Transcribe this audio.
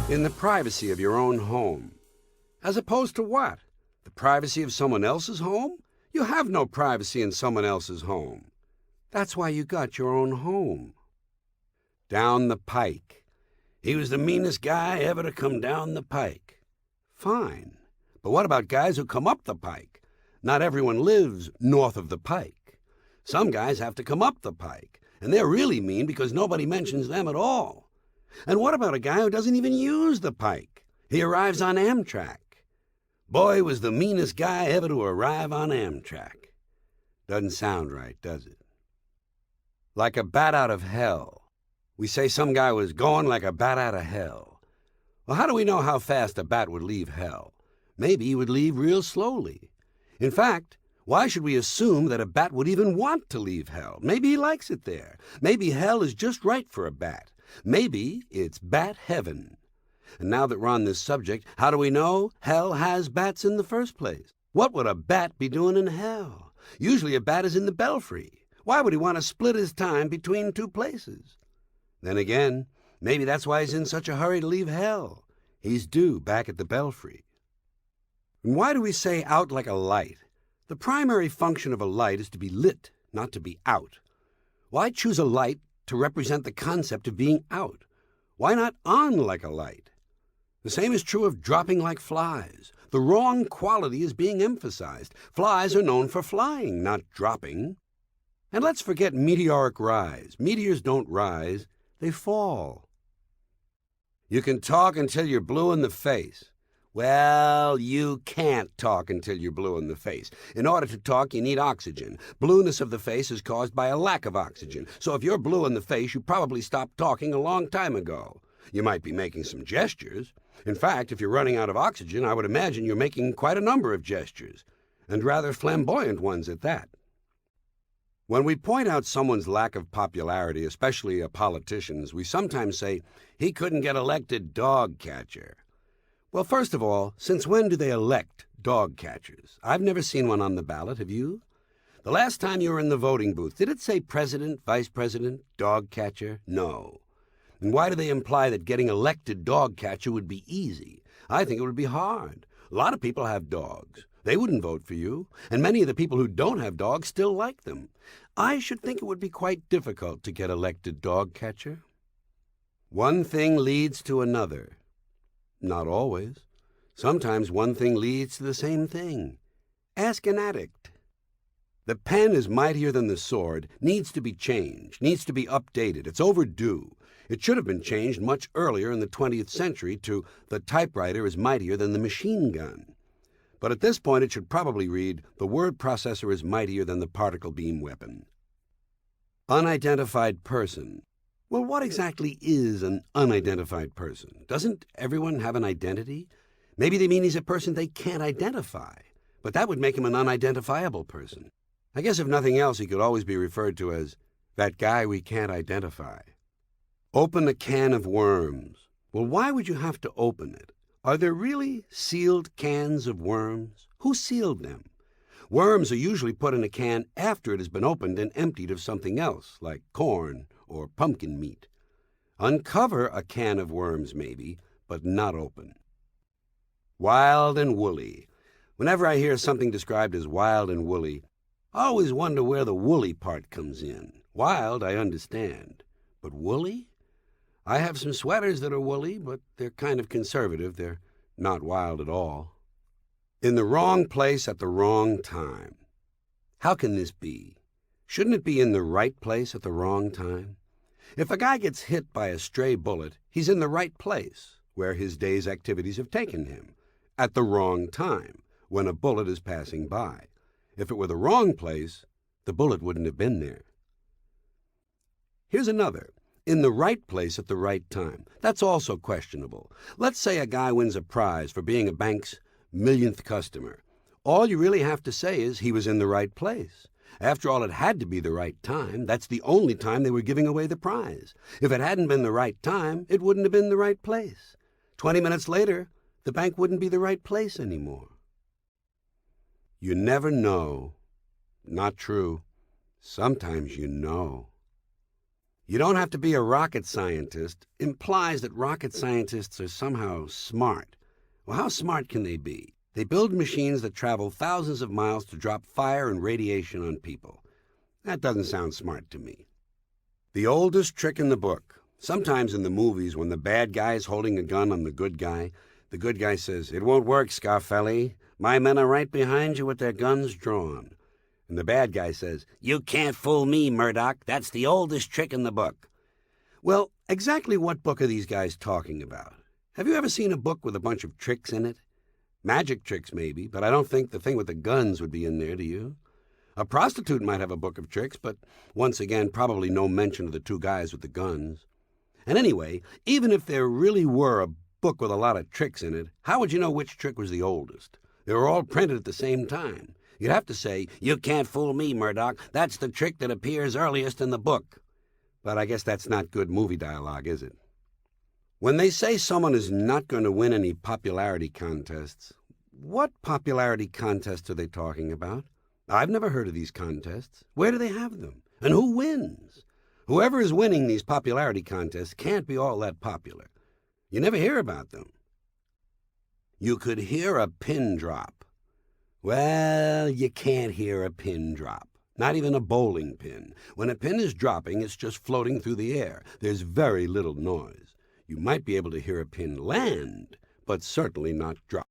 In the privacy of your own home. As opposed to what? The privacy of someone else's home? You have no privacy in someone else's home. That's why you got your own home. Down the pike. He was the meanest guy ever to come down the pike. Fine. But what about guys who come up the pike? Not everyone lives north of the pike. Some guys have to come up the pike, and they're really mean because nobody mentions them at all. And what about a guy who doesn't even use the pike? He arrives on Amtrak. Boy was the meanest guy ever to arrive on Amtrak. Doesn't sound right, does it? Like a bat out of hell. We say some guy was going like a bat out of hell. Well, how do we know how fast a bat would leave hell? Maybe he would leave real slowly. In fact, why should we assume that a bat would even want to leave hell? Maybe he likes it there. Maybe hell is just right for a bat. Maybe it's bat heaven. And now that we're on this subject, how do we know hell has bats in the first place? What would a bat be doing in hell? Usually a bat is in the belfry. Why would he want to split his time between two places? Then again, maybe that's why he's in such a hurry to leave hell. He's due back at the belfry. And why do we say out like a light? The primary function of a light is to be lit, not to be out. Why choose a light to represent the concept of being out? Why not on like a light? The same is true of dropping like flies. The wrong quality is being emphasized. Flies are known for flying, not dropping. And let's forget meteoric rise. Meteors don't rise, they fall. You can talk until you're blue in the face. Well, you can't talk until you're blue in the face. In order to talk, you need oxygen. Blueness of the face is caused by a lack of oxygen. So if you're blue in the face, you probably stopped talking a long time ago. You might be making some gestures. In fact, if you're running out of oxygen, I would imagine you're making quite a number of gestures, and rather flamboyant ones at that. When we point out someone's lack of popularity, especially a politician's, we sometimes say, he couldn't get elected dog catcher. Well, first of all, since when do they elect dog catchers? I've never seen one on the ballot, have you? The last time you were in the voting booth, did it say president, vice president, dog catcher? No. And why do they imply that getting elected dog catcher would be easy? I think it would be hard. A lot of people have dogs. They wouldn't vote for you, and many of the people who don't have dogs still like them. I should think it would be quite difficult to get elected dog catcher. One thing leads to another. Not always. Sometimes one thing leads to the same thing. Ask an addict. The pen is mightier than the sword, needs to be changed, needs to be updated. It's overdue. It should have been changed much earlier in the 20th century to the typewriter is mightier than the machine gun. But at this point it should probably read, the word processor is mightier than the particle beam weapon. Unidentified person. Well, what exactly is an unidentified person? Doesn't everyone have an identity? Maybe they mean he's a person they can't identify, but that would make him an unidentifiable person. I guess if nothing else, he could always be referred to as that guy we can't identify. Open a can of worms. Well, why would you have to open it? Are there really sealed cans of worms? Who sealed them? Worms are usually put in a can after it has been opened and emptied of something else, like corn or pumpkin meat. Uncover a can of worms, maybe, but not open. Wild and woolly. Whenever I hear something described as wild and woolly, I always wonder where the woolly part comes in. Wild, I understand. But woolly? I have some sweaters that are woolly, but they're kind of conservative. They're not wild at all. In the wrong place at the wrong time. How can this be? Shouldn't it be in the right place at the wrong time? If a guy gets hit by a stray bullet, he's in the right place, where his day's activities have taken him, at the wrong time, when a bullet is passing by. If it were the wrong place, the bullet wouldn't have been there. Here's another. In the right place at the right time. That's also questionable. Let's say a guy wins a prize for being a bank's millionth customer. All you really have to say is he was in the right place. After all, it had to be the right time. That's the only time they were giving away the prize. If it hadn't been the right time, it wouldn't have been the right place. 20 minutes later, the bank wouldn't be the right place anymore. You never know. Not true. Sometimes you know. You don't have to be a rocket scientist implies that rocket scientists are somehow smart. Well, how smart can they be? They build machines that travel thousands of miles to drop fire and radiation on people. That doesn't sound smart to me. The oldest trick in the book. Sometimes in the movies, when the bad guy is holding a gun on the good guy says, "It won't work, Scarfelli. My men are right behind you with their guns drawn." And the bad guy says, "You can't fool me, Murdoch. That's the oldest trick in the book." Well, exactly what book are these guys talking about? Have you ever seen a book with a bunch of tricks in it? Magic tricks, maybe, but I don't think the thing with the guns would be in there, do you? A prostitute might have a book of tricks, but once again, probably no mention of the two guys with the guns. And anyway, even if there really were a book with a lot of tricks in it, how would you know which trick was the oldest? They were all printed at the same time. You'd have to say, "You can't fool me, Murdoch. That's the trick that appears earliest in the book." But I guess that's not good movie dialogue, is it? When they say someone is not going to win any popularity contests, what popularity contests are they talking about? I've never heard of these contests. Where do they have them? And who wins? Whoever is winning these popularity contests can't be all that popular. You never hear about them. You could hear a pin drop. Well, you can't hear a pin drop. Not even a bowling pin. When a pin is dropping, it's just floating through the air. There's very little noise. You might be able to hear a pin land, but certainly not drop.